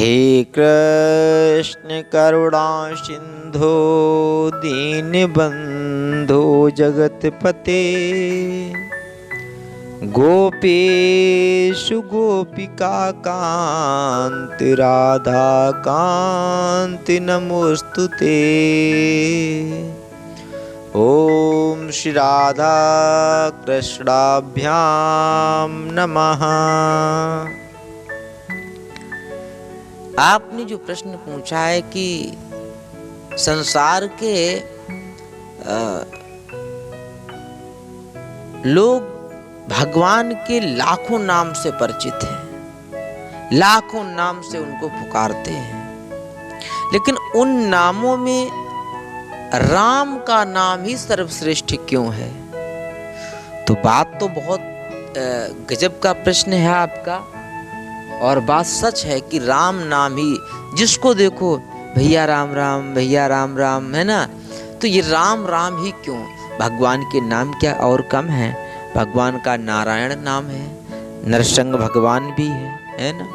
हे कृष्ण करुणा सिंधु दीनबंधु जगतपते गोपेशु गोपिका कांत राधा कांत नमोस्तुते। ओम श्री राधा कृष्णाभ्याम नमः। आपने जो प्रश्न पूछा है कि संसार के लोग भगवान के लाखों नाम से परिचित हैं, लाखों नाम से उनको पुकारते हैं, लेकिन उन नामों में राम का नाम ही सर्वश्रेष्ठ क्यों है? तो बात तो बहुत गजब का प्रश्न है आपका, और बात सच है कि राम नाम ही, जिसको देखो भैया राम राम, भैया राम राम, है ना। तो ये राम राम ही क्यों? भगवान के नाम क्या और कम है? भगवान का नारायण नाम है, नरसिंह भगवान भी है ना।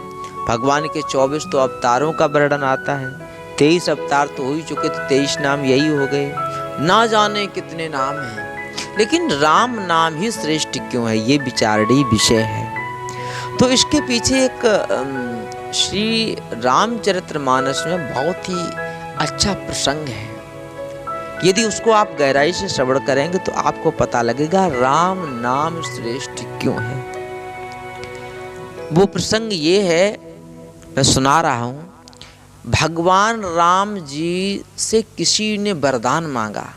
भगवान के 24 तो अवतारों का वर्णन आता है, 23 अवतार तो हो ही चुके, तो 23 नाम यही हो गए, ना जाने कितने नाम हैं, लेकिन राम नाम ही श्रेष्ठ क्यों है, ये विचारणीय विषय है। तो इसके पीछे एक श्री रामचरितमानस में बहुत ही अच्छा प्रसंग है। यदि उसको आप गहराई से श्रवण करेंगे तो आपको पता लगेगा राम नाम श्रेष्ठ क्यों है। वो प्रसंग ये है, मैं सुना रहा हूं। भगवान राम जी से किसी ने वरदान मांगा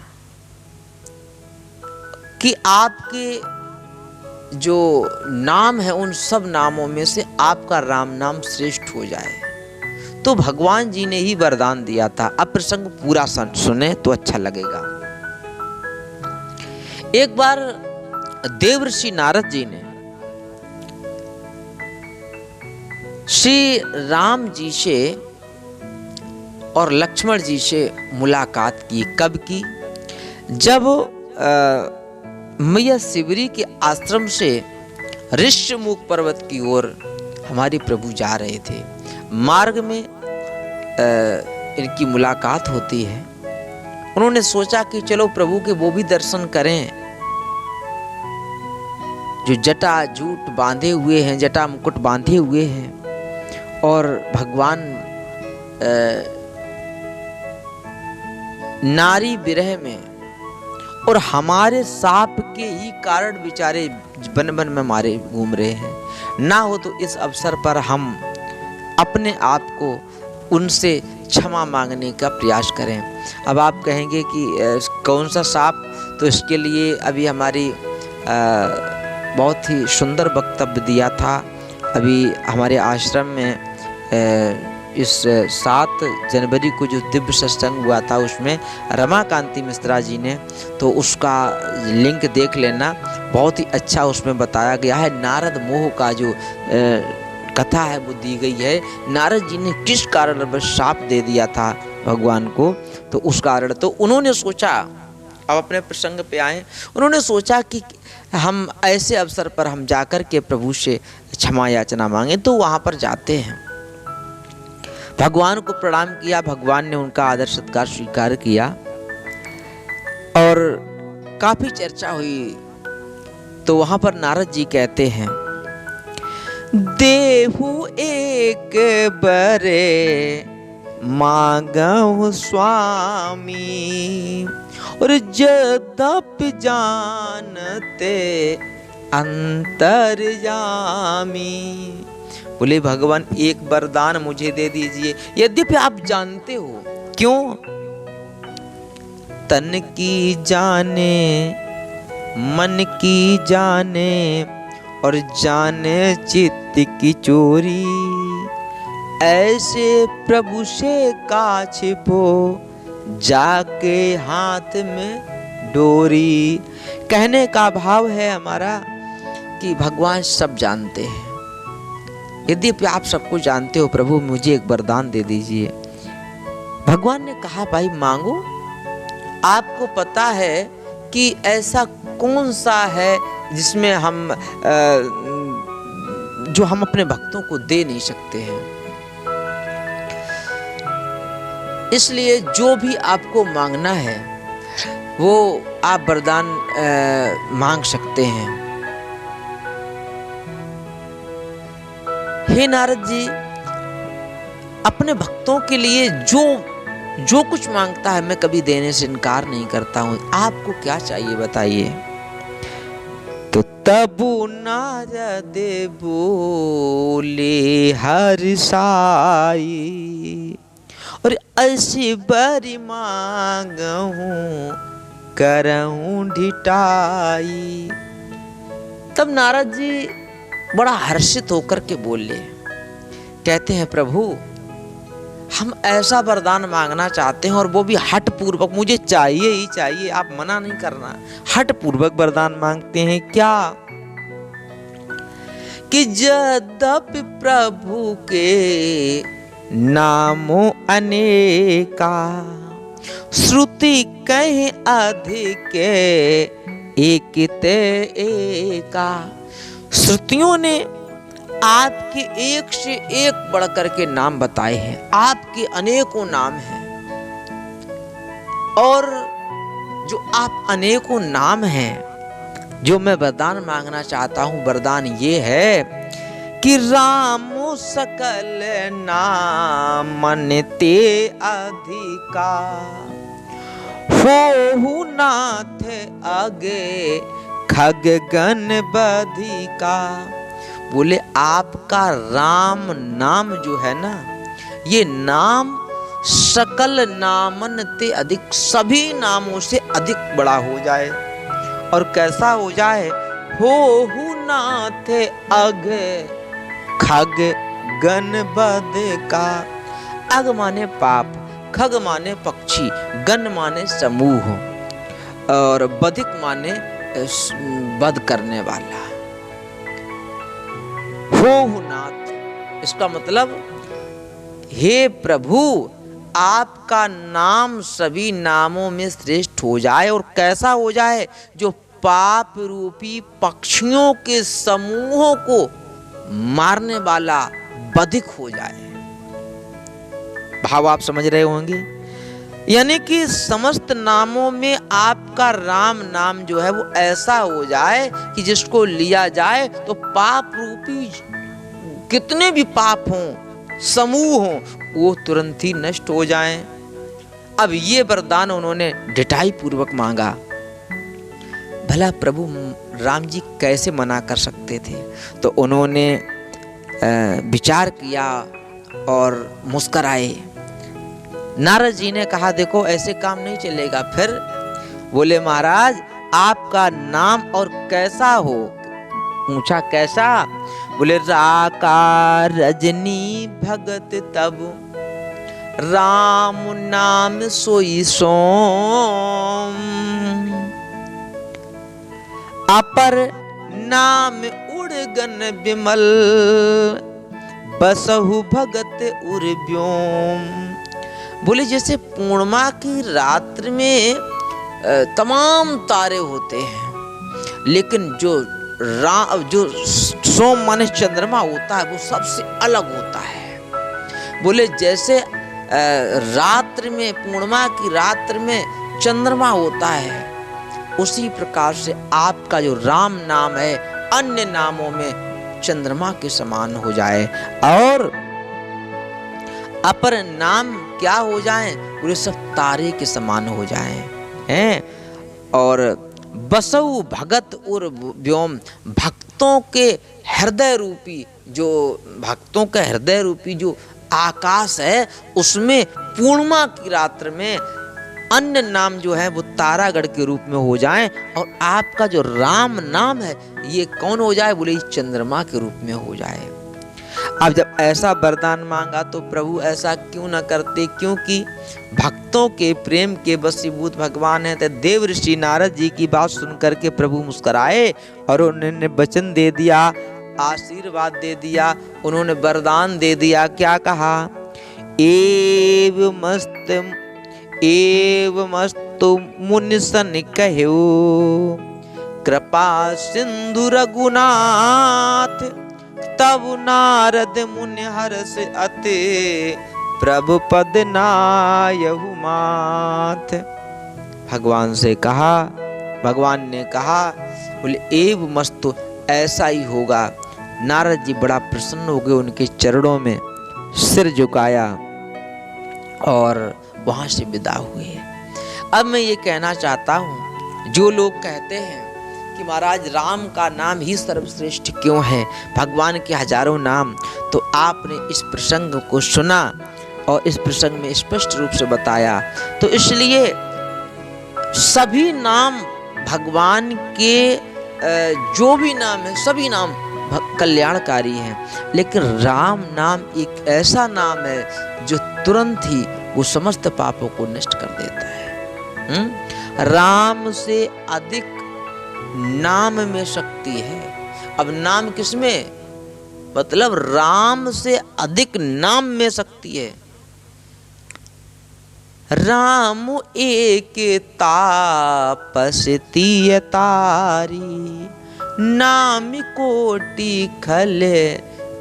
कि आपके जो नाम है उन सब नामों में से आपका राम नाम श्रेष्ठ हो जाए। तो भगवान जी ने ही वरदान दिया था। अब प्रसंग पूरा सुने तो अच्छा लगेगा। एक बार देवर्षि नारद जी ने श्री राम जी से और लक्ष्मण जी से मुलाकात की। कब की? जब मैया शिवरी के आश्रम से ऋष्यमुख पर्वत की ओर हमारे प्रभु जा रहे थे। मार्ग में इनकी मुलाकात होती है। उन्होंने सोचा कि चलो प्रभु के वो भी दर्शन करें जो जटा जूट बांधे हुए हैं, जटा मुकुट बांधे हुए हैं, और भगवान नारी विरह में और हमारे साप के ही कारण बेचारे वन वन में मारे घूम रहे हैं। ना हो तो इस अवसर पर हम अपने आप को उनसे क्षमा मांगने का प्रयास करें। अब आप कहेंगे कि कौन सा साप? तो इसके लिए अभी हमारी बहुत ही सुंदर वक्तव्य दिया था। अभी हमारे आश्रम में इस 7 जनवरी को जो दिव्य सत्संग हुआ था उसमें रमाकांति मिश्रा जी ने, तो उसका लिंक देख लेना, बहुत ही अच्छा उसमें बताया गया है। नारद मोह का जो कथा है वो दी गई है। नारद जी ने किस कारण बस शाप दे दिया था भगवान को, तो उस कारण तो उन्होंने सोचा, अब अपने प्रसंग पे आए, उन्होंने सोचा कि हम ऐसे अवसर पर हम जाकर के प्रभु से क्षमा याचना मांगे। तो वहाँ पर जाते हैं, भगवान को प्रणाम किया, भगवान ने उनका आदर सत्कार स्वीकार किया और काफी चर्चा हुई। तो वहाँ पर नारद जी कहते हैं, देहु एक बरे मांगहु स्वामी और जदपि जानते अंतर्यामी। बोले भगवान एक वरदान मुझे दे दीजिए, यद्यपि आप जानते हो। क्यों? तन की जाने मन की जाने और जाने चित्त की चोरी, ऐसे प्रभु से काछिपो जाके हाथ में डोरी। कहने का भाव है हमारा कि भगवान सब जानते हैं, यद्यपि आप सबको जानते हो, प्रभु मुझे एक वरदान दे दीजिए। भगवान ने कहा भाई मांगो, आपको पता है कि ऐसा कौन सा है जिसमें हम जो हम अपने भक्तों को दे नहीं सकते हैं। इसलिए जो भी आपको मांगना है वो आप वरदान मांग सकते हैं। हे नारद जी, अपने भक्तों के लिए जो कुछ मांगता है मैं कभी देने से इनकार नहीं करता हूं। आपको क्या चाहिए बताइए। तो तबु नारद बोले हर साई, और ऐसी बड़ी मांगहूं करहूं ढिठाई। तब नारद जी बड़ा हर्षित होकर के बोले, कहते हैं प्रभु हम ऐसा वरदान मांगना चाहते हैं और वो भी हठ पूर्वक, मुझे चाहिए ही चाहिए, आप मना नहीं करना। हठ पूर्वक वरदान मांगते हैं क्या कि यद्यपि प्रभु के नामों अनेका, श्रुति कहीं अधिक एकते एका। श्रुतियों ने आपके एक से एक बढ़कर के नाम बताए हैं, आपके अनेकों नाम हैं। और जो आप अनेकों नाम हैं, जो मैं वरदान मांगना चाहता हूं, वरदान ये है कि राम सकल नामन ते अधिका, होहु नाथ अगे खग गण बधिका। बोले आपका राम नाम जो है ना, ये नाम सकल नामन ते अधिक, सभी नामों से अधिक बड़ा हो जाए। और कैसा हो जाए? होहु नाथ अग खग गण बध का। अग माने पाप, खग माने पक्षी, गण माने समूह, और बधिक माने वध करने वाला। होहु नाथ, इसका मतलब हे प्रभु आपका नाम सभी नामों में श्रेष्ठ हो जाए। और कैसा हो जाए? जो पाप रूपी पक्षियों के समूहों को मारने वाला बधिक हो जाए। भाव आप समझ रहे होंगे। यानी कि समस्त नामों में आपका राम नाम जो है वो ऐसा हो जाए कि जिसको लिया जाए तो पाप रूपी कितने भी पाप हों, समूह हों, वो तुरंत ही नष्ट हो जाएं। अब ये वरदान उन्होंने ढिठाई पूर्वक मांगा। भला प्रभु राम जी कैसे मना कर सकते थे? तो उन्होंने विचार किया और मुस्कुराए। नारद जी ने कहा देखो ऐसे काम नहीं चलेगा। फिर बोले महाराज आपका नाम और कैसा हो? पूछा कैसा? बोले राका रजनी भगत तब राम नाम सोई सोम, अपर नाम उड़गन विमल बसहु भगत उर्व्योम। बोले जैसे पूर्णिमा की रात्रि में तमाम तारे होते हैं, लेकिन जो सोम माने चंद्रमा होता है वो सबसे अलग होता है। बोले जैसे रात्रि में, पूर्णिमा की रात्रि में चंद्रमा होता है, उसी प्रकार से आपका जो राम नाम है अन्य नामों में चंद्रमा के समान हो जाए और अपर नाम क्या हो जाएं? पूरे सब तारे के समान हो जाएं हैं। और बसऊ भगत और व्योम, भक्तों के हृदय रूपी, जो भक्तों का हृदय रूपी जो आकाश है उसमें पूर्णिमा की रात्रि में अन्य नाम जो है वो तारागढ़ के रूप में हो जाएं और आपका जो राम नाम है ये कौन हो जाए? बोले चंद्रमा के रूप में हो जाए। अब जब ऐसा वरदान मांगा तो प्रभु ऐसा क्यों न करते? क्योंकि भक्तों के प्रेम के वशीभूत भगवान है। तो देव ऋषि नारद जी की बात सुनकर के प्रभु मुस्कुराए और उन्होंने वचन दे दिया, आशीर्वाद दे दिया, उन्होंने वरदान दे दिया। क्या कहा? एवमस्तु मुनिसन कहो कृपा सिंधु रघुनाथ, तब नारद मुनि हर्ष अति प्रभु पद नायहु माथ। भगवान से कहा, भगवान ने कहा, बोले एव मस्तु, ऐसा ही होगा। नारद जी बड़ा प्रसन्न हो गए, उनके चरणों में सिर झुकाया और वहां से विदा हुए। अब मैं ये कहना चाहता हूँ, जो लोग कहते हैं कि महाराज राम का नाम ही सर्वश्रेष्ठ क्यों है, भगवान के हजारों नाम, तो आपने इस प्रसंग को सुना और इस प्रसंग में स्पष्ट रूप से बताया। तो इसलिए सभी नाम भगवान के, जो भी नाम है सभी नाम कल्याणकारी हैं, लेकिन राम नाम एक ऐसा नाम है जो तुरंत ही वो समस्त पापों को नष्ट कर देता है। राम से अधिक नाम में शक्ति है। अब नाम किसमें, मतलब राम से अधिक नाम में शक्ति है। राम एक तापस्ती तारी, नाम कोटि खले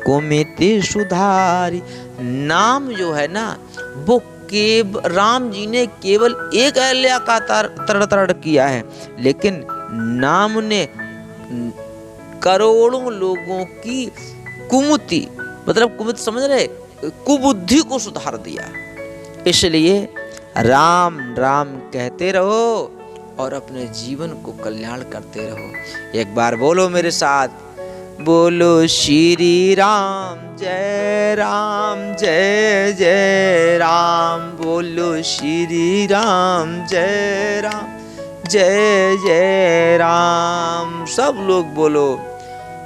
कुमिति सुधारी। नाम जो है ना, वो राम जी ने केवल एक अहल्या का तरण किया है, लेकिन नाम ने करोड़ों लोगों की कुमति, मतलब कुमति समझ रहे, कुबुद्धि को सुधार दिया। इसलिए राम राम कहते रहो और अपने जीवन को कल्याण करते रहो। एक बार बोलो मेरे साथ, बोलो श्री राम जय राम, बोलो श्री राम जय राम। सब लोग बोलो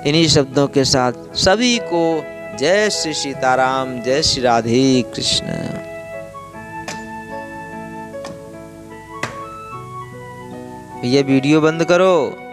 इन्हीं शब्दों के साथ। सभी को जय श्री सीताराम, जय श्री राधे कृष्ण। ये वीडियो बंद करो।